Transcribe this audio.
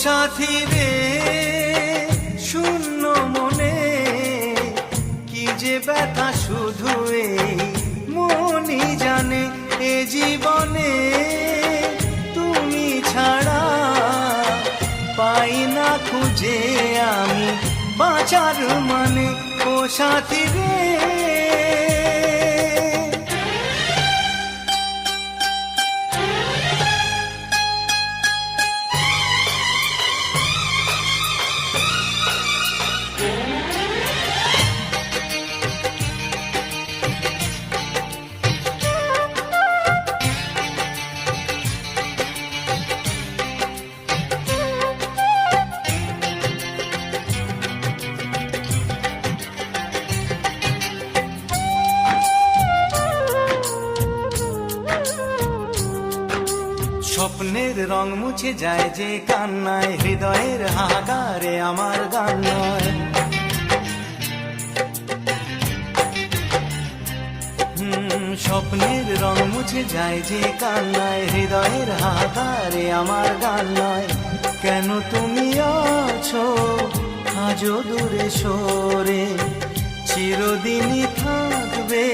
সাথী রে শূন্য মনে কি যে ব্যথা শুধু এই মনই জানে। এ জীবনে তুমি ছাড়া পাই না খুঁজে আমি বাঁচার মানে। ও সাথী রে স্বপ্নের রং মুছে যায় যে কান্নায়, হৃদয়ের হাহাকারে আমার গান নয়। স্বপ্নের রং মুছে যায় যে কান্নায়, হৃদয়ের হাহাকারে আমার গান নয়। কেন তুমি আছো আজও দূরে সরে, চিরদিনই থাকবে